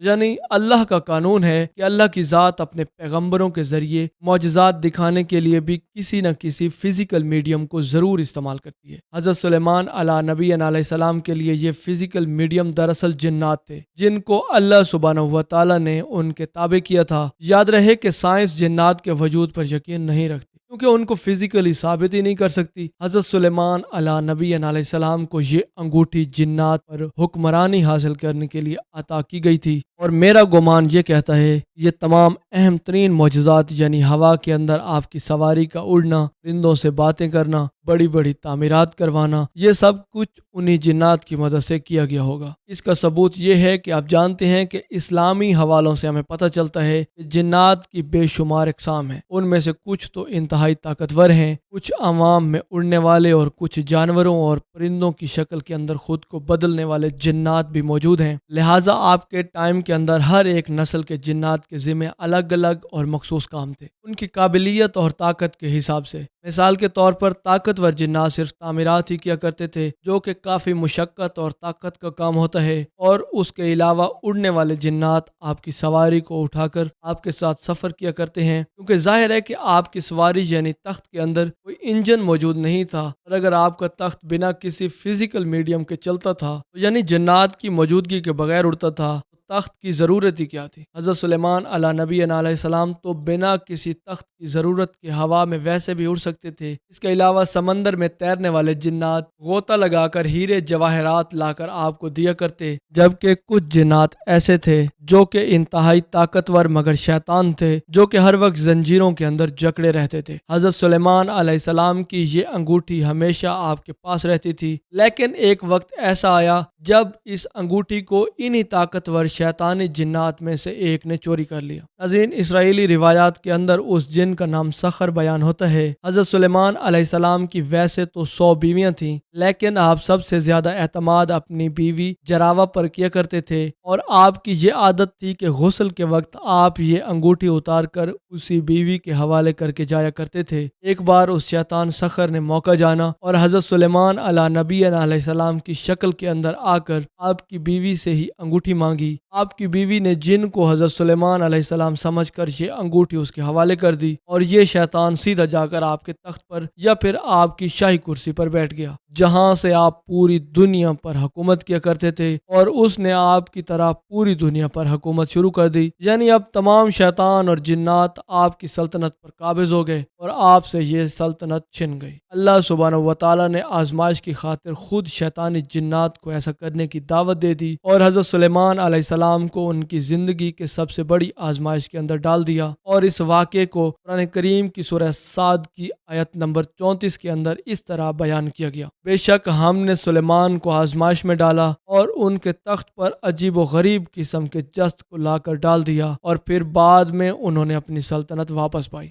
یعنی اللہ کا قانون ہے کہ اللہ کی ذات اپنے پیغمبروں کے ذریعے معجزات دکھانے کے لیے بھی کسی نہ کسی فزیکل میڈیم کو ضرور استعمال کرتی ہے۔ حضرت سلیمان علیہ نبی علیہ السلام کے لیے یہ فزیکل میڈیم دراصل جنات تھے، جن کو اللہ سبحانہ و تعالیٰ نے ان کے تابع کیا تھا۔ یاد رہے کہ سائنس جنات کے وجود پر یقین نہیں رکھتی کیونکہ ان کو فزیکلی ثابت ہی نہیں کر سکتی۔ حضرت سلیمان علیہ نبی علیہ السلام کو یہ انگوٹھی جنات پر حکمرانی حاصل کرنے کے لیے عطا کی گئی تھی، اور میرا گمان یہ کہتا ہے یہ تمام اہم ترین معجزات یعنی ہوا کے اندر آپ کی سواری کا اڑنا، پرندوں سے باتیں کرنا، بڑی بڑی تعمیرات کروانا، یہ سب کچھ انہی جنات کی مدد سے کیا گیا ہوگا۔ اس کا ثبوت یہ ہے کہ آپ جانتے ہیں کہ اسلامی حوالوں سے ہمیں پتہ چلتا ہے کہ جنات کی بے شمار اقسام ہیں۔ ان میں سے کچھ تو انتہائی طاقتور ہیں، کچھ عوام میں اڑنے والے اور کچھ جانوروں اور پرندوں کی شکل کے اندر خود کو بدلنے والے جنات بھی موجود ہیں۔ لہٰذا آپ کے ٹائم کے اندر ہر ایک نسل کے جنات کے ذمہ الگ الگ اور مخصوص کام تھے، ان کی قابلیت اور طاقت کے حساب سے۔ مثال کے طور پر طاقتور جنات صرف تعمیرات ہی کیا کرتے تھے، جو کہ کافی مشقت اور طاقت کا کام ہوتا ہے، اور اس کے علاوہ اڑنے والے جنات آپ کی سواری کو اٹھا کر آپ کے ساتھ سفر کیا کرتے ہیں، کیونکہ ظاہر ہے کہ آپ کی سواری یعنی تخت کے اندر کوئی انجن موجود نہیں تھا، اور اگر آپ کا تخت بنا کسی فزیکل میڈیم کے چلتا تھا تو یعنی جنات کی موجودگی کے بغیر اڑتا تھا، تخت کی ضرورت ہی کیا تھی۔ حضرت سلیمان علیہ نبی علیہ السلام تو بنا کسی تخت کی ضرورت کے ہوا میں ویسے بھی اڑ سکتے تھے۔ اس کے علاوہ سمندر میں تیرنے والے جنات غوطہ لگا کر ہیرے جواہرات لا کر آپ کو دیا کرتے، جبکہ کچھ جنات ایسے تھے جو کہ انتہائی طاقتور مگر شیطان تھے، جو کہ ہر وقت زنجیروں کے اندر جکڑے رہتے تھے۔ حضرت سلیمان علیہ السلام کی یہ انگوٹھی ہمیشہ آپ کے پاس رہتی تھی، لیکن ایک وقت ایسا آیا جب اس انگوٹھی کو انہی طاقتور شیطانی جنات میں سے ایک نے چوری کر لیا۔ ناظرین، اسرائیلی روایات کے اندر اس جن کا نام سخر بیان ہوتا ہے۔ حضرت سلیمان علیہ السلام کی ویسے تو 100 بیویاں تھیں، لیکن آپ سب سے زیادہ اعتماد اپنی بیوی جراوہ پر کیا کرتے تھے، اور آپ کی یہ عادت تھی کہ غسل کے وقت آپ یہ انگوٹھی اتار کر اسی بیوی کے حوالے کر کے جایا کرتے تھے۔ ایک بار اس شیطان سخر نے موقع جانا اور حضرت سلیمان علیہ نبی علیہ السلام کی شکل کے اندر آ کر آپ کی بیوی سے ہی انگوٹھی مانگی۔ آپ کی بیوی نے جن کو حضرت سلیمان علیہ السلام سمجھ کر یہ انگوٹھی اس کے حوالے کر دی، اور یہ شیطان سیدھا جا کر آپ کے تخت پر یا پھر آپ کی شاہی کرسی پر بیٹھ گیا، جہاں سے آپ پوری دنیا پر حکومت کیا کرتے تھے، اور اس نے آپ کی طرح پوری دنیا پر حکومت شروع کر دی۔ یعنی اب تمام شیطان اور جنات آپ کی سلطنت پر قابض ہو گئے، اور آپ سے یہ سلطنت چھن گئی۔ اللہ سبحانہ و تعالیٰ نے آزمائش کی خاطر خود شیطانی جنات کو ایسا کرنے کی دعوت دے دی، اور حضرت سلیمان علیہ السلام کو ان کی زندگی کے سب سے بڑی آزمائش کے اندر ڈال دیا۔ اور اس واقعے کو قرآن کریم کی سورہ صاد کی آیت نمبر 34 کے اندر اس طرح بیان کیا گیا: بے شک ہم نے سلیمان کو آزمائش میں ڈالا اور ان کے تخت پر عجیب و غریب قسم کے جست کو لا کر ڈال دیا، اور پھر بعد میں انہوں نے اپنی سلطنت واپس پائی۔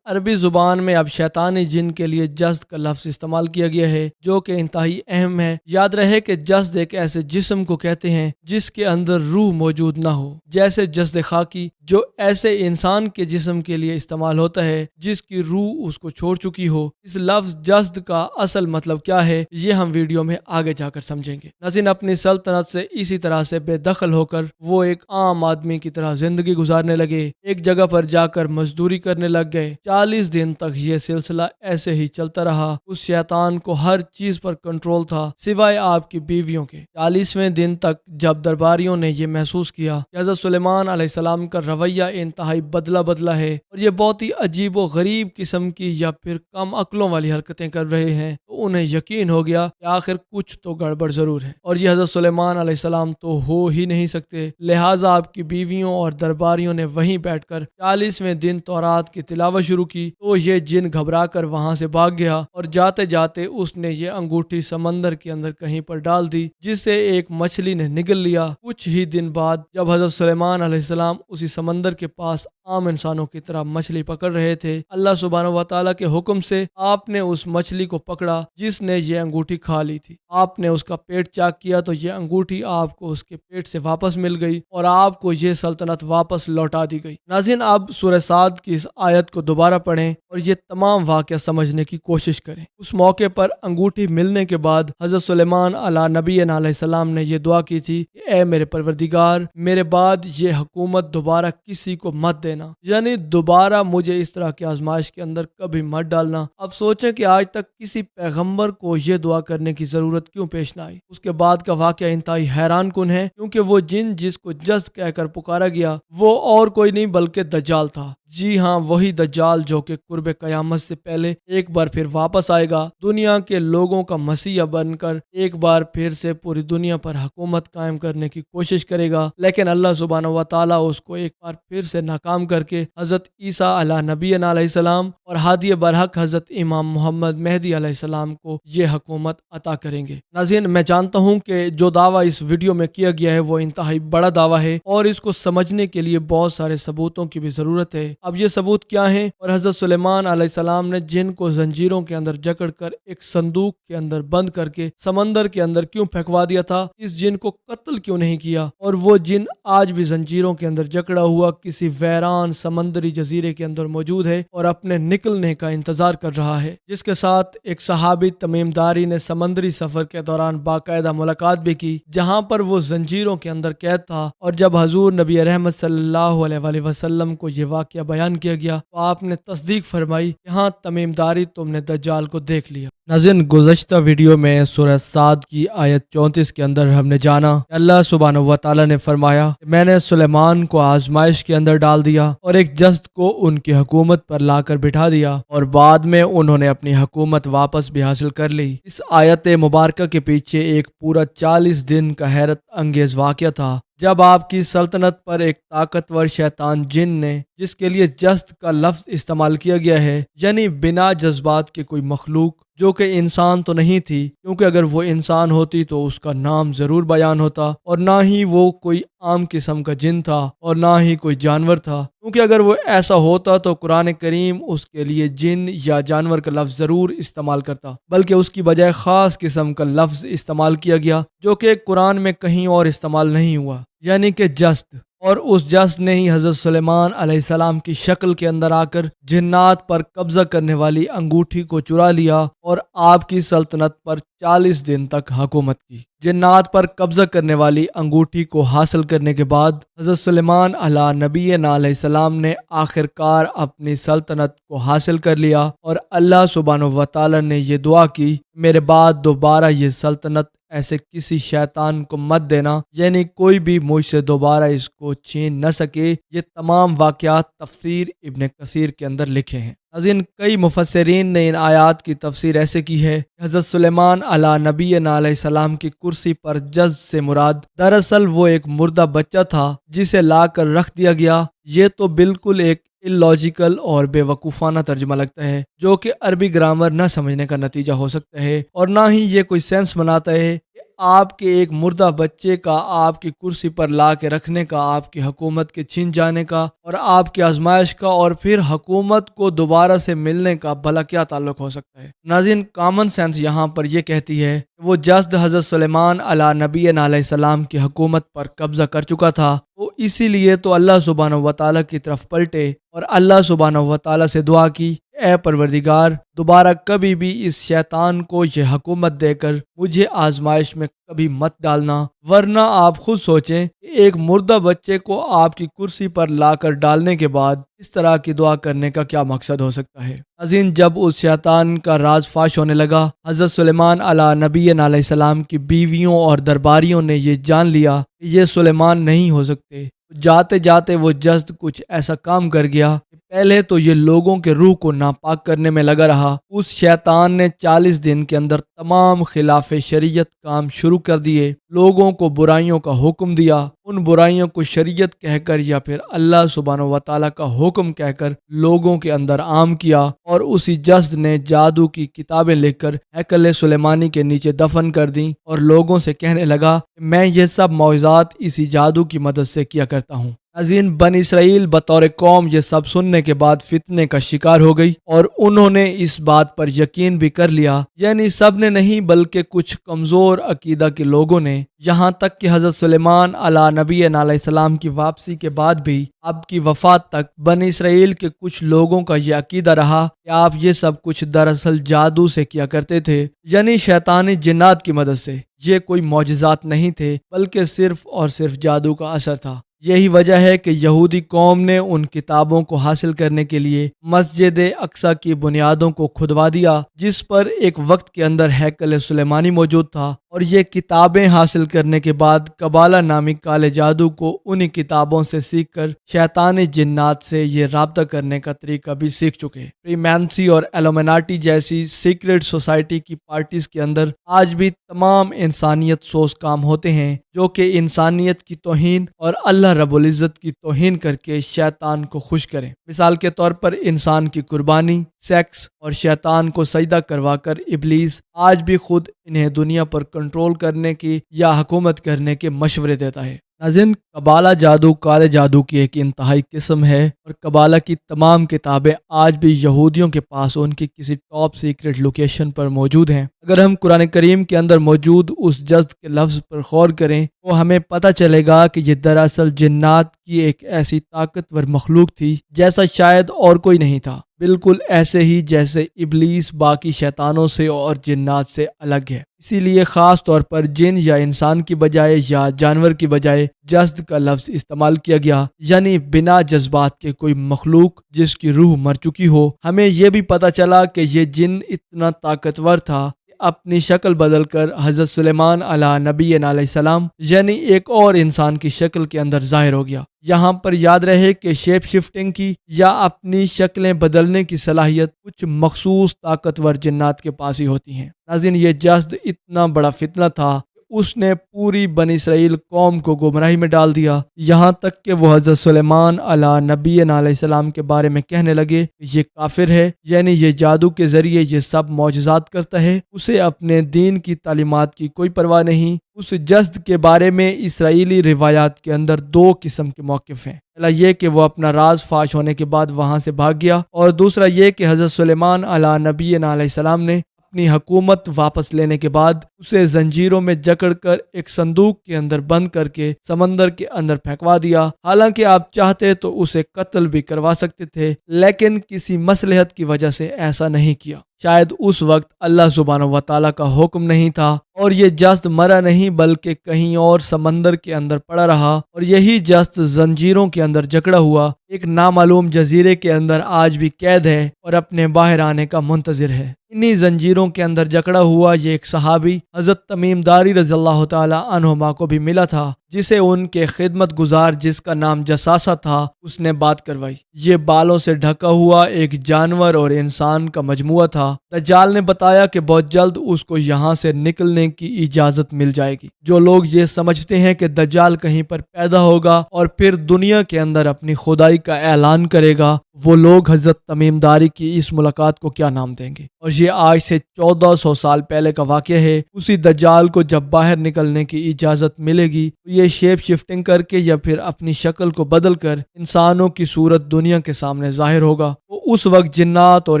عربی زبان میں اب شیطانی جن کے لیے جسد کا لفظ استعمال کیا گیا ہے، جو کہ انتہائی اہم ہے۔ یاد رہے کہ جسد ایک ایسے جسم کو کہتے ہیں جس کے اندر روح موجود نہ ہو، جیسے جسد خاکی جو ایسے انسان کے جسم کے لیے استعمال ہوتا ہے جس کی روح اس کو چھوڑ چکی ہو۔ اس لفظ جسد کا اصل مطلب کیا ہے یہ ہم ویڈیو میں آگے جا کر سمجھیں گے۔ ناظرین، اپنی سلطنت سے اسی طرح سے بے دخل ہو کر وہ ایک عام آدمی کی طرح زندگی گزارنے لگے، ایک جگہ پر جا کر مزدوری کرنے لگ گئے۔ 40 دن تک یہ سلسلہ ایسے ہی چلتا رہا۔ اس شیطان کو ہر چیز پر کنٹرول تھا سوائے آپ کی بیویوں کے۔ 40ویں دن تک جب درباریوں نے یہ محسوس کیا کہ حضرت سلیمان علیہ السلام کا رویہ انتہائی بدلا ہے اور یہ بہت ہی عجیب و غریب قسم کی یا پھر کم عقلوں والی حرکتیں کر رہے ہیں، تو انہیں یقین ہو گیا کہ آخر کچھ تو گڑبڑ ضرور ہے، اور یہ حضرت سلیمان علیہ السلام تو ہو ہی نہیں سکتے۔ لہٰذا آپ کی بیویوں اور درباریوں نے وہیں بیٹھ کر 40ویں دن تورات کی تلاوت شروع کی، تو یہ جن گھبرا کر وہاں سے بھاگ گیا، اور جاتے جاتے اس نے یہ انگوٹھی سمندر کے اندر کہیں پر ڈال دی، جس سے ایک مچھلی نے نگل لیا۔ کچھ ہی دن بعد جب حضرت سلیمان علیہ السلام اسی سمندر کے پاس عام انسانوں کی طرح مچھلی پکڑ رہے تھے، اللہ سبحانہ و تعالیٰ کے حکم سے آپ نے اس مچھلی کو پکڑا جس نے یہ انگوٹھی کھا لی تھی۔ آپ نے اس کا پیٹ چاک کیا تو یہ انگوٹھی آپ کو اس کے پیٹ سے واپس مل گئی، اور آپ کو یہ سلطنت واپس لوٹا دی گئی۔ ناظرین، اب سورہ صاد کی اس آیت کو دوبارہ پڑھیں اور یہ تمام واقعہ سمجھنے کی کوشش کریں۔ اس موقع پر انگوٹھی ملنے کے بعد حضرت سلیمان علیہ نبی علیہ السلام نے یہ دعا کی تھی کہ اے میرے پروردگار، پروردگار میرے بعد یہ حکومت دوبارہ کسی کو مت دینا، یعنی دوبارہ مجھے اس طرح کی آزمائش کے اندر کبھی مت ڈالنا۔ اب سوچیں کہ آج تک کسی پیغمبر کو یہ دعا کرنے کی ضرورت کیوں پیش نہ آئی۔ اس کے بعد کا واقعہ انتہائی حیران کن ہے، کیونکہ وہ جن جس کو جست کہہ کر پکارا گیا وہ اور کوئی نہیں بلکہ دجال تھا۔ جی ہاں، وہی دجال جو کہ قرب قیامت سے پہلے ایک بار پھر واپس آئے گا، دنیا کے لوگوں کا مسیح بن کر ایک بار پھر سے پوری دنیا پر حکومت قائم کرنے کی کوشش کرے گا، لیکن اللہ سبحانہ و تعالیٰ اس کو ایک بار پھر سے ناکام کر کے حضرت عیسیٰ علیہ نبی علیہ السلام اور ہادی برحق حضرت امام محمد مہدی علیہ السلام کو یہ حکومت عطا کریں گے۔ ناظرین، میں جانتا ہوں کہ جو دعویٰ اس ویڈیو میں کیا گیا ہے وہ انتہائی بڑا دعویٰ ہے اور اس کو سمجھنے کے لیے بہت سارے ثبوتوں کی بھی ضرورت ہے۔ اب یہ ثبوت کیا ہیں اور حضرت سلیمان علیہ السلام نے جن کو زنجیروں کے اندر جکڑ کر ایک صندوق کے اندر بند کر کے سمندر کے اندر کیوں پھینکوا دیا تھا، اس جن کو قتل کیوں نہیں کیا، اور وہ جن آج بھی زنجیروں کے اندر جکڑا ہوا کسی ویران سمندری جزیرے کے اندر موجود ہے اور اپنے نکلنے کا انتظار کر رہا ہے، جس کے ساتھ ایک صحابی تمیم داری نے سمندری سفر کے دوران باقاعدہ ملاقات بھی کی، جہاں پر وہ زنجیروں کے اندر قید تھا، اور جب حضور نبی رحمت صلی اللہ علیہ وآلہ وسلم کو یہ واقعہ بیان کیا گیا تو آپ نے تصدیق فرمائی کہ ہاں تمیم داری، تم نے دجال کو دیکھ لیا۔ ناظرین، گزشتہ ویڈیو میں سورہ صاد کی آیت 34 کے اندر ہم نے جانا کہ اللہ سبحانہ و تعالیٰ نے فرمایا کہ میں نے سلیمان کو آزمائش کے اندر ڈال دیا اور ایک جست کو ان کی حکومت پر لا کر بٹھا دیا، اور بعد میں انہوں نے اپنی حکومت واپس بھی حاصل کر لی۔ اس آیت مبارکہ کے پیچھے ایک پورا 40 دن کا حیرت انگیز واقعہ تھا، جب آپ کی سلطنت پر ایک طاقتور شیطان جن نے، جس کے لیے جست کا لفظ استعمال کیا گیا ہے، یعنی بنا جذبات کے کوئی مخلوق جو کہ انسان تو نہیں تھی، کیونکہ اگر وہ انسان ہوتی تو اس کا نام ضرور بیان ہوتا، اور نہ ہی وہ کوئی عام قسم کا جن تھا اور نہ ہی کوئی جانور تھا، کیونکہ اگر وہ ایسا ہوتا تو قرآن کریم اس کے لیے جن یا جانور کا لفظ ضرور استعمال کرتا، بلکہ اس کی بجائے خاص قسم کا لفظ استعمال کیا گیا جو کہ قرآن میں کہیں اور استعمال نہیں ہوا، یعنی کہ جست۔ اور اس جس نے ہی حضرت سلیمان علیہ السلام کی شکل کے اندر آ کر جنات پر قبضہ کرنے والی انگوٹھی کو چرا لیا اور آپ کی سلطنت پر 40 دن تک حکومت کی۔ جنات پر قبضہ کرنے والی انگوٹھی کو حاصل کرنے کے بعد حضرت سلیمان علیہ نبی علیہ السلام نے آخر کار اپنی سلطنت کو حاصل کر لیا، اور اللہ سبحانہ و تعالیٰ نے یہ دعا کی، میرے بعد دوبارہ یہ سلطنت ایسے کسی شیطان کو مت دینا، یعنی کوئی بھی مجھ سے دوبارہ اس کو چھین نہ سکے۔ یہ تمام واقعات تفسیر ابن کثیر کے اندر لکھے ہیں۔ ناظرین، کئی مفسرین نے ان آیات کی تفسیر ایسے کی ہے کہ حضرت سلیمان علیہ نبی علیہ السلام کی کرسی پر جز سے مراد دراصل وہ ایک مردہ بچہ تھا جسے لا کر رکھ دیا گیا۔ یہ تو بالکل ایک illogical اور بے وقوفانہ ترجمہ لگتا ہے، جو کہ عربی گرامر نہ سمجھنے کا نتیجہ ہو سکتا ہے، اور نہ ہی یہ کوئی سینس بناتا ہے کہ آپ کے ایک مردہ بچے کا آپ کی کرسی پر لا کے رکھنے کا، آپ کی حکومت کے چھن جانے کا اور آپ کی آزمائش کا اور پھر حکومت کو دوبارہ سے ملنے کا بھلا کیا تعلق ہو سکتا ہے۔ ناظرین، کامن سینس یہاں پر یہ کہتی ہے کہ وہ جسد حضرت سلیمان علیہ نبی علیہ السلام کی حکومت پر قبضہ کر چکا تھا، تو اسی لیے تو اللہ سبحانہ و تعالیٰ کی طرف پلٹے اور اللہ سبحانہ و تعالیٰ سے دعا کی، اے پروردگار، دوبارہ کبھی بھی اس شیطان کو یہ حکومت دے کر مجھے آزمائش میں کبھی مت ڈالنا، ورنہ آپ خود سوچیں کہ ایک مردہ بچے کو آپ کی کرسی پر لا کر ڈالنے کے بعد اس طرح کی دعا کرنے کا کیا مقصد ہو سکتا ہے۔ عظیم، جب اس شیطان کا راز فاش ہونے لگا، حضرت سلیمان علیہ نبی علیہ السلام کی بیویوں اور درباریوں نے یہ جان لیا کہ یہ سلیمان نہیں ہو سکتے۔ جاتے جاتے وہ جسد کچھ ایسا کام کر گیا کہ پہلے تو یہ لوگوں کے روح کو ناپاک کرنے میں لگا رہا، اس شیطان نے 40 دن کے اندر تمام خلاف شریعت کام شروع کر دیے، لوگوں کو برائیوں کا حکم دیا، ان برائیوں کو شریعت کہہ کر یا پھر اللہ سبحانہ و تعالیٰ کا حکم کہہ کر لوگوں کے اندر عام کیا، اور اسی جسد نے جادو کی کتابیں لکھ کر ہیکل سلیمانی کے نیچے دفن کر دیں اور لوگوں سے کہنے لگا کہ میں یہ سب معجزات اسی جادو کی مدد سے کیا کرتا ہوں۔ ناظرین، بنی اسرائیل بطور قوم یہ سب سننے کے بعد فتنے کا شکار ہو گئی اور انہوں نے اس بات پر یقین بھی کر لیا، یعنی سب نے نہیں بلکہ کچھ کمزور عقیدہ کے لوگوں نے، یہاں تک کہ حضرت سلیمان علیہ نبی علیہ السلام کی واپسی کے بعد بھی آپ کی وفات تک بنی اسرائیل کے کچھ لوگوں کا یہ عقیدہ رہا کہ آپ یہ سب کچھ دراصل جادو سے کیا کرتے تھے، یعنی شیطانی جنات کی مدد سے۔ یہ کوئی معجزات نہیں تھے بلکہ صرف اور صرف جادو کا اثر تھا۔ یہی وجہ ہے کہ یہودی قوم نے ان کتابوں کو حاصل کرنے کے لیے مسجد اقصی کی بنیادوں کو کھدوا دیا، جس پر ایک وقت کے اندر ہیکل سلیمانی موجود تھا، اور یہ کتابیں حاصل کرنے کے بعد قبالہ نامی کالے جادو کو انہی کتابوں سے سیکھ کر شیطانی جنات سے یہ رابطہ کرنے کا طریقہ بھی سیکھ چکے۔ فریمینسی اور ایلومیناٹی جیسی سیکرٹ سوسائٹی کی پارٹیز کے اندر آج بھی تمام انسانیت سوز کام ہوتے ہیں جو کہ انسانیت کی توہین اور اللہ رب العزت کی توہین کر کے شیطان کو خوش کریں۔ مثال کے طور پر انسان کی قربانی، سیکس اور شیطان کو سجدہ کروا کر ابلیس آج بھی خود انہیں دنیا پر کنٹرول کرنے کی یا حکومت کرنے کے مشورے دیتا ہے۔ ناظرین، قبالہ جادو کالے جادو کی ایک انتہائی قسم ہے، اور قبالہ کی تمام کتابیں آج بھی یہودیوں کے پاس ان کی کسی ٹاپ سیکرٹ لوکیشن پر موجود ہیں۔ اگر ہم قرآن کریم کے اندر موجود اس جزد کے لفظ پر غور کریں تو ہمیں پتہ چلے گا کہ یہ دراصل جنات کی ایک ایسی طاقتور مخلوق تھی جیسا شاید اور کوئی نہیں تھا، بالکل ایسے ہی جیسے ابلیس باقی شیطانوں سے اور جنات سے الگ ہے۔ اسی لیے خاص طور پر جن یا انسان کی بجائے یا جانور کی بجائے جسد کا لفظ استعمال کیا گیا، یعنی بنا جذبات کے کوئی مخلوق جس کی روح مر چکی ہو۔ ہمیں یہ بھی پتہ چلا کہ یہ جن اتنا طاقتور تھا کہ اپنی شکل بدل کر حضرت سلیمان علیہ نبی علیہ السلام یعنی ایک اور انسان کی شکل کے اندر ظاہر ہو گیا۔ یہاں پر یاد رہے کہ شیپ شفٹنگ کی یا اپنی شکلیں بدلنے کی صلاحیت کچھ مخصوص طاقتور جنات کے پاس ہی ہوتی ہیں۔ ناظرین، یہ جسد اتنا بڑا فتنہ تھا کہ اس نے پوری بنی اسرائیل قوم کو گمراہی میں ڈال دیا، یہاں تک کہ وہ حضرت سلیمان علیہ نبی علیہ السلام کے بارے میں کہنے لگے کہ یہ کافر ہے، یعنی یہ جادو کے ذریعے یہ سب معجزات کرتا ہے، اسے اپنے دین کی تعلیمات کی کوئی پرواہ نہیں۔ اس جسد کے بارے میں اسرائیلی روایات کے اندر دو قسم کے موقف ہیں۔ پہلا یہ کہ وہ اپنا راز فاش ہونے کے بعد وہاں سے بھاگ گیا، اور دوسرا یہ کہ حضرت سلیمان علیہ نبی علیہ السلام نے اپنی حکومت واپس لینے کے بعد اسے زنجیروں میں جکڑ کر ایک صندوق کے اندر بند کر کے سمندر کے اندر پھینکوا دیا۔ حالانکہ آپ چاہتے تو اسے قتل بھی کروا سکتے تھے، لیکن کسی مصلحت کی وجہ سے ایسا نہیں کیا۔ شاید اس وقت اللہ سبحانہ و تعالیٰ کا حکم نہیں تھا، اور یہ جسد مرا نہیں بلکہ کہیں اور سمندر کے اندر پڑا رہا، اور یہی جسد زنجیروں کے اندر جکڑا ہوا ایک نامعلوم جزیرے کے اندر آج بھی قید ہے اور اپنے باہر آنے کا منتظر ہے۔ انہی زنجیروں کے اندر جکڑا ہوا یہ ایک صحابی حضرت تمیم داری رضی اللہ تعالی عنہما کو بھی ملا تھا، جسے ان کے خدمت گزار جس کا نام جساسہ تھا اس نے بات کروائی۔ یہ بالوں سے ڈھکا ہوا ایک جانور اور انسان کا مجموعہ تھا۔ دجال نے بتایا کہ بہت جلد اس کو یہاں سے نکلنے کی اجازت مل جائے گی۔ جو لوگ یہ سمجھتے ہیں کہ دجال کہیں پر پیدا ہوگا اور پھر دنیا کے اندر اپنی خدائی کا اعلان کرے گا، وہ لوگ حضرت تمیم داری کی اس ملاقات کو کیا نام دیں گے؟ اور یہ آج سے 1400 سال پہلے کا واقعہ ہے۔ اسی دجال کو جب باہر نکلنے کی اجازت ملے گی تو یہ شیپ شفٹنگ کر کے یا پھر اپنی شکل کو بدل کر انسانوں کی صورت دنیا کے سامنے ظاہر ہوگا۔ تو اس وقت جنات اور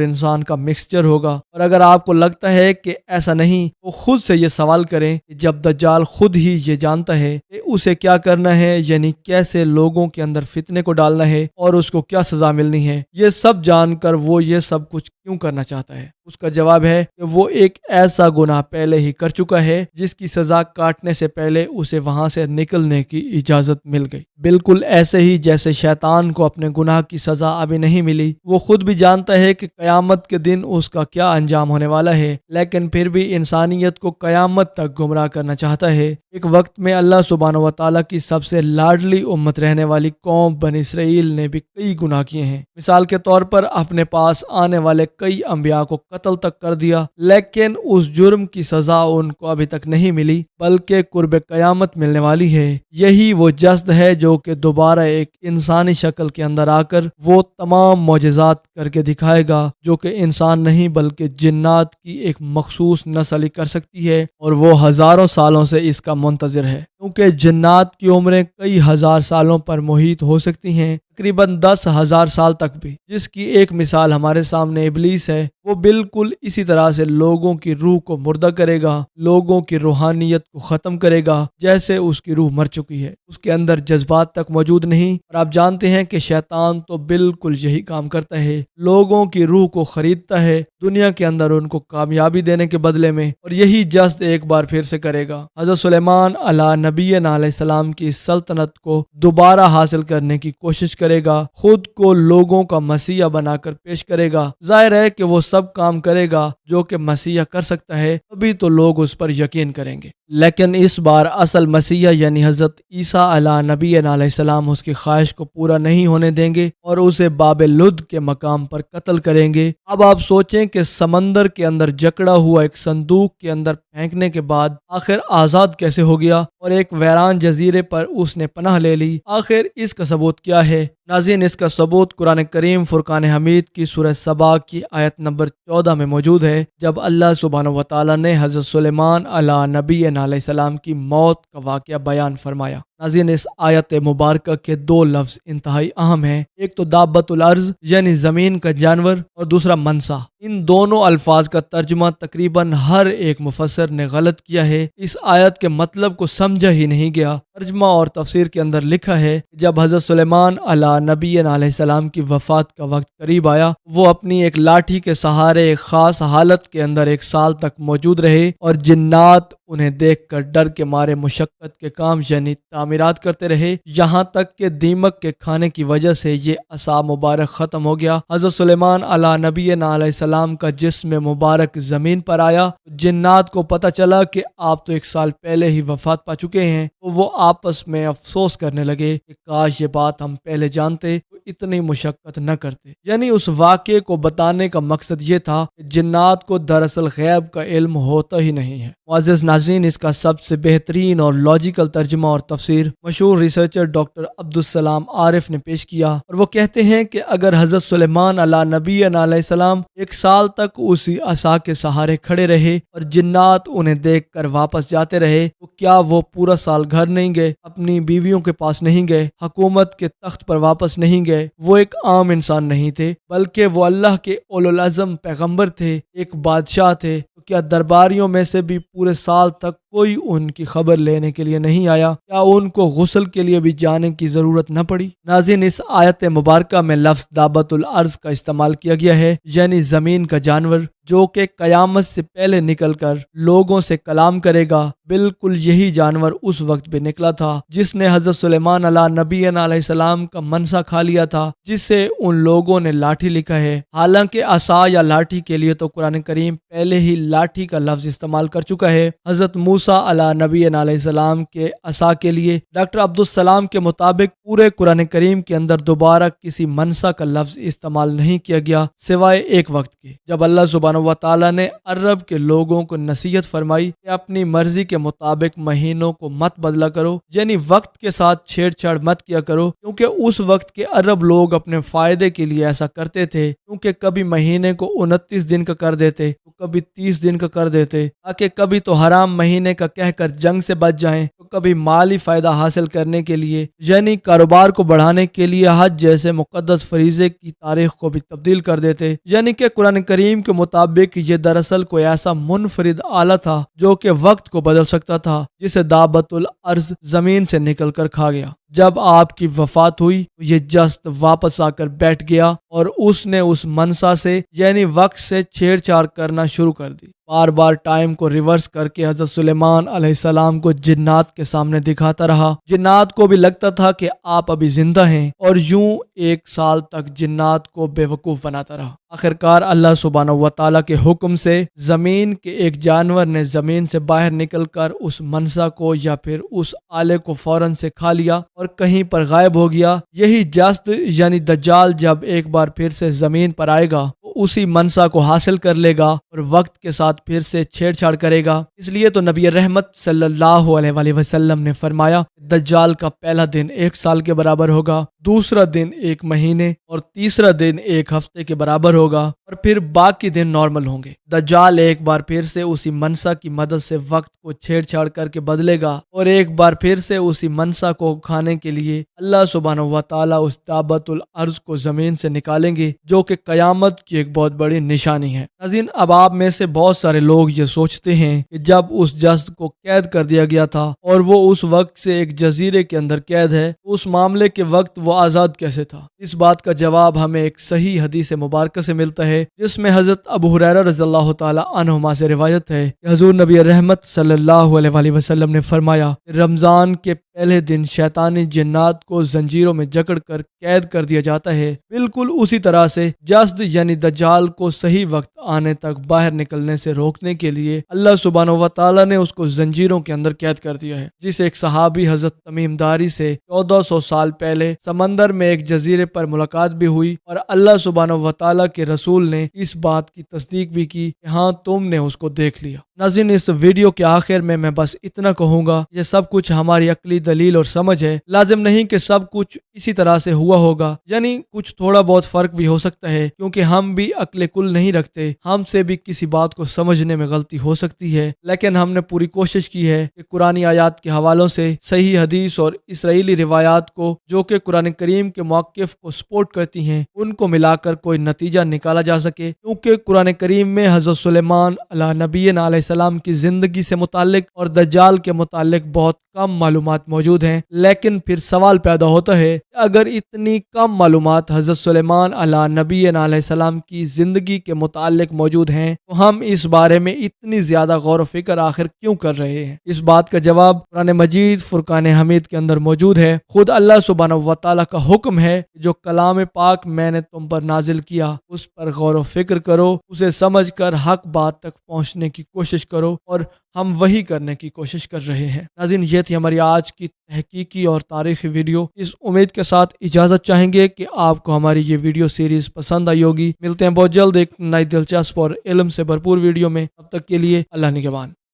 انسان کا مکسچر ہوگا۔ اور اگر آپ کو لگتا ہے کہ ایسا نہیں تو خود سے یہ سوال کریں کہ جب دجال خود ہی یہ جانتا ہے کہ اسے کیا کرنا ہے، یعنی کیسے لوگوں کے اندر فتنے کو ڈالنا ہے اور اس کو کیا سزا ملنی ہے، یہ سب جان کر وہ یہ سب کچھ کیوں کرنا چاہتا ہے؟ اس کا جواب ہے کہ وہ ایک ایسا گناہ پہلے ہی کر چکا ہے جس کی سزا کاٹنے سے پہلے اسے وہاں سے نکلنے کی اجازت مل گئی۔ بالکل ایسے ہی جیسے شیطان کو اپنے گناہ کی سزا ابھی نہیں ملی، وہ خود بھی جانتا ہے کہ قیامت کے دن اس کا کیا انجام ہونے والا ہے، لیکن پھر بھی انسانیت کو قیامت تک گمراہ کرنا چاہتا ہے۔ ایک وقت میں اللہ سبحانہ و تعالیٰ کی سب سے لاڈلی امت رہنے والی قوم بنی اسرائیل نے بھی کئی گناہ کیے ہیں۔ مثال کے طور پر اپنے پاس آنے والے کئی انبیاء کو قتل تک کر دیا، لیکن اس جرم کی سزا ان کو ابھی تک نہیں ملی بلکہ قرب قیامت ملنے والی ہے۔ یہی وہ جسد ہے جو کہ دوبارہ ایک انسانی شکل کے اندر آ کر وہ تمام معجزات کر کے دکھائے گا جو کہ انسان نہیں بلکہ جنات کی ایک مخصوص نسل ہی کر سکتی ہے، اور وہ ہزاروں سالوں سے اس کا منتظر ہے، کیونکہ جنات کی عمریں کئی ہزار سالوں پر محیط ہو سکتی ہیں، تقریباً 10,000 سال تک بھی۔ جس کی ایک مثال ہمارے سامنے ابلیس ہے، وہ بالکل اسی طرح سے لوگوں کی روح کو مردہ کرے گا، لوگوں کی روحانیت کو ختم کرے گا جیسے اس کی روح مر چکی ہے، اس کے اندر جذبات تک موجود نہیں۔ اور آپ جانتے ہیں کہ شیطان تو بالکل یہی کام کرتا ہے، لوگوں کی روح کو خریدتا ہے دنیا کے اندر ان کو کامیابی دینے کے بدلے میں، اور یہی جست ایک بار پھر سے کرے گا۔ حضرت سلیمان علیہ نبینا علیہ السلام کی سلطنت کو دوبارہ حاصل کرنے کی کوشش کرے گا، خود کو لوگوں کا مسیح بنا کر پیش کرے گا۔ ظاہر ہے کہ وہ سب کام کرے گا جو کہ مسیح کر سکتا ہے، تبھی تو لوگ اس پر یقین کریں گے۔ لیکن اس بار اصل مسیح یعنی حضرت عیسیٰ علیہ نبینا علیہ السلام اس کی خواہش کو پورا نہیں ہونے دیں گے اور اسے باب لد کے مقام پر قتل کریں گے۔ اب آپ سوچیں کہ سمندر کے اندر جکڑا ہوا ایک صندوق کے اندر پھینکنے کے بعد آخر آزاد کیسے ہو گیا اور ایک ویران جزیرے پر اس نے پناہ لے لی؟ آخر اس کا ثبوت کیا ہے؟ ناظرین، اس کا ثبوت قرآن کریم فرقان حمید کی سورہ سبا کی آیت نمبر 14 میں موجود ہے، جب اللہ سبحانہ و تعالیٰ نے حضرت سلیمان علیہ نبینا علیہ السلام کی موت کا واقعہ بیان فرمایا۔ ناظرین، اس آیت مبارکہ کے دو لفظ انتہائی اہم ہیں، ایک تو دابۃ الارض یعنی زمین کا جانور، اور دوسرا منسا۔ ان دونوں الفاظ کا ترجمہ تقریباً ہر ایک مفسر نے غلط کیا ہے، اس آیت کے مطلب کو سمجھا ہی نہیں گیا۔ ترجمہ اور تفسیر کے اندر لکھا ہے جب حضرت سلیمان علیہ نبینا علیہ السلام کی وفات کا وقت قریب آیا، وہ اپنی ایک لاٹھی کے سہارے ایک خاص حالت کے اندر 1 سال تک موجود رہے، اور جنات انہیں دیکھ کر ڈر کے مارے مشقت کے کام یعنی تعمیرات کرتے رہے، یہاں تک کہ دیمک کے کھانے کی وجہ سے یہ عصا مبارک ختم ہو گیا۔ حضرت سلیمان علیہ نبینا علیہ السلام کا جسم مبارک زمین پر آیا، جنات کو پتہ چلا کہ آپ تو 1 سال پہلے ہی وفات پا چکے ہیں، تو وہ آپس میں افسوس کرنے لگے کہ کاش یہ بات ہم پہلے جانتے تو اتنی مشقت نہ کرتے۔ یعنی اس واقعے کو بتانے کا مقصد یہ تھا کہ جنات کو دراصل غیب کا علم ہوتا ہی نہیں ہے۔ معزز ناظرین، اس کا سب سے بہترین اور لاجیکل ترجمہ اور تفسیر مشہور ریسرچر ڈاکٹر عبدالسلام عارف نے پیش کیا، اور وہ کہتے ہیں کہ اگر حضرت سلیمان علیہ نبینا علیہ السلام 1 سال تک اسی عصا کے سہارے کھڑے رہے اور جنات انہیں دیکھ کر واپس جاتے رہے، تو کیا وہ پورا سال گھر نہیں گئے، اپنی بیویوں کے پاس نہیں گئے، حکومت کے تخت پر واپس نہیں گئے؟ وہ ایک عام انسان نہیں تھے، بلکہ وہ اللہ کے اولو العزم پیغمبر تھے، ایک بادشاہ تھے۔ تو کیا درباریوں میں سے بھی پورے سال تک کوئی ان کی خبر لینے کے لیے نہیں آیا؟ کیا ان کو غسل کے لیے بھی جانے کی ضرورت نہ پڑی؟ ناظرین، اس آیت مبارکہ میں لفظ دابۃ الارض کا استعمال کیا گیا ہے، یعنی زمین کا جانور، جو کہ قیامت سے پہلے نکل کر لوگوں سے کلام کرے گا۔ بالکل یہی جانور اس وقت بھی نکلا تھا جس نے حضرت سلیمان علیہ نبینا علیہ السلام کا منسا کھا لیا تھا، جسے ان لوگوں نے لاٹھی لکھا ہے۔ حالانکہ عصا یا لاٹھی کے لیے تو قرآن کریم پہلے ہی لاٹھی کا لفظ استعمال کر چکا ہے۔ حضرت موسیٰ علیہ نبینا علیہ السلام کے عصا کے لیے ڈاکٹر عبدالسلام کے مطابق پورے قرآن کریم کے اندر دوبارہ کسی منسا کا لفظ استعمال نہیں کیا گیا سوائے ایک وقت کے، جب اللہ سبحانہ و تعالیٰ نے عرب کے لوگوں کو نصیحت فرمائی کہ اپنی مرضی کے مطابق مہینوں کو مت بدلا کرو، یعنی وقت کے ساتھ چھیڑ چھاڑ مت کیا کرو، کیونکہ اس وقت کے عرب لوگ اپنے فائدے کے لیے ایسا کرتے تھے، کیونکہ کبھی مہینے کو 29 دن کا کر دیتے تو کبھی 30 دن کا کر دیتے، تاکہ کبھی تو حرام مہینے کا کہہ کر جنگ سے بچ جائیں، تو کبھی مالی فائدہ حاصل کرنے کے لیے یعنی کاروبار کو بڑھانے کے لیے حج جیسے مقدس فریضے کی تاریخ کو بھی تبدیل کر دیتے۔ یعنی کہ قرآن کریم کے مطابق یہ دراصل کوئی ایسا منفرد آلہ تھا جو کہ وقت کو بدل سکتا تھا، جسے دابۃ الارض زمین سے نکل کر کھا گیا۔ جب آپ کی وفات ہوئی تو یہ جست واپس آ کر بیٹھ گیا اور اس نے اس منسا سے یعنی وقت سے چھیڑ چھاڑ کرنا شروع کر دی۔ بار بار ٹائم کو ریورس کر کے حضرت سلیمان علیہ السلام کو جنات کے سامنے دکھاتا رہا۔ جنات کو بھی لگتا تھا کہ آپ ابھی زندہ ہیں، اور یوں 1 سال تک جنات کو بے وقوف بناتا رہا۔ آخرکار اللہ سبحانہ و تعالیٰ کے حکم سے زمین کے ایک جانور نے زمین سے باہر نکل کر اس منسا کو یا پھر اس آلے کو فوراً سے کھا لیا اور کہیں پر غائب ہو گیا۔ یہی جست یعنی دجال جب ایک بار پھر سے زمین پر آئے گا تو تو اسی منصا کو حاصل کر لے گا اور وقت کے ساتھ پھر سے چھیڑ چھاڑ کرے گا۔ اس لیے تو نبی رحمت صلی اللہ علیہ وآلہ وسلم نے فرمایا دجال کا پہلا دن 1 سال کے برابر ہوگا، دوسرا دن 1 مہینے اور تیسرا دن 1 ہفتے کے برابر ہوگا اور پھر باقی دن نارمل ہوں گے۔ دجال ایک بار پھر سے اسی منصا کی مدد سے وقت کو چھیڑ چھاڑ کر کے بدلے گا اور ایک بار پھر سے اسی منصا کو کھانے کے لیے اللہ سبحانہ و تعالیٰ اس دابت الارض کو زمین سے نکالیں گے، جو کہ قیامت کی ایک بہت بڑی نشانی ہے۔ ناظرین، اب آپ میں سے بہت سارے لوگ یہ سوچتے ہیں کہ جب اس جسد کو قید کر دیا گیا تھا اور وہ اس وقت سے ایک جزیرے کے اندر قید ہے، تو اس معاملے کے وقت وہ آزاد کیسے تھا؟ اس بات کا جواب ہمیں ایک صحیح حدیث مبارکہ سے ملتا ہے، جس میں حضرت ابو ہریرہ رضی اللہ تعالی عنہما سے روایت ہے کہ حضور نبی رحمت صلی اللہ علیہ وآلہ وسلم نے فرمایا کہ رمضان کے پہلے دن شیطانی جنات کو زنجیروں میں جکڑ کر قید کر دیا جاتا ہے، بالکل اسی طرح سے جسد یعنی دجال کو صحیح وقت آنے تک باہر نکلنے سے روکنے کے لیے اللہ سبحانہ و تعالیٰ نے اس کو زنجیروں کے اندر قید کر دیا ہے، جس ایک صحابی حضرت تمیم داری سے 1400 سال پہلے سمندر میں ایک جزیرے پر ملاقات بھی ہوئی اور اللہ سبحانہ و تعالیٰ کے رسول نے اس بات کی تصدیق بھی کی کہ ہاں تم نے اس کو دیکھ لیا۔ ناظرین، اس ویڈیو کے آخر میں بس اتنا کہوں گا، یہ سب کچھ ہماری عقلی دلیل اور سمجھ ہے، لازم نہیں کہ سب کچھ اسی طرح سے ہوا ہوگا، یعنی کچھ تھوڑا بہت فرق بھی ہو سکتا ہے، کیونکہ ہم بھی عقل کل نہیں رکھتے، ہم سے بھی کسی بات کو سمجھنے میں غلطی ہو سکتی ہے، لیکن ہم نے پوری کوشش کی ہے کہ قرآنی آیات کے حوالوں سے صحیح حدیث اور اسرائیلی روایات کو جو کہ قرآن کریم کے موقف کو سپورٹ کرتی ہیں، ان کو ملا کر کوئی نتیجہ نکالا جا سکے، کیونکہ قرآن کریم میں حضرت سلیمان علیہ نبینا علیہ السلام کی زندگی سے متعلق اور دجال کے متعلق بہت کم معلومات موجود ہیں، لیکن پھر سوال پیدا ہوتا ہے کہ اگر اتنی کم معلومات حضرت سلیمان علیہ نبینا علیہ السلام کی زندگی کے متعلق موجود ہیں تو ہم اس بارے میں اتنی زیادہ غور و فکر آخر کیوں کر رہے ہیں؟ اس بات کا جواب قرآن مجید فرقان حمید کے اندر موجود ہے۔ خود اللہ سبحانہ و تعالیٰ کا حکم ہے کہ جو کلام پاک میں نے تم پر نازل کیا اس پر غور و فکر کرو، اسے سمجھ کر حق بات تک پہنچنے کی کوشش کرو، اور ہم وہی کرنے کی کوشش کر رہے ہیں۔ ناظرین، یہ تھی ہماری آج کی تحقیقی اور تاریخی ویڈیو۔ اس امید کے ساتھ اجازت چاہیں گے کہ آپ کو ہماری یہ ویڈیو سیریز پسند آئی ہوگی۔ ملتے ہیں بہت جلد ایک نئی دلچسپ اور علم سے بھرپور ویڈیو میں، اب تک کے لیے اللہ نگہبان۔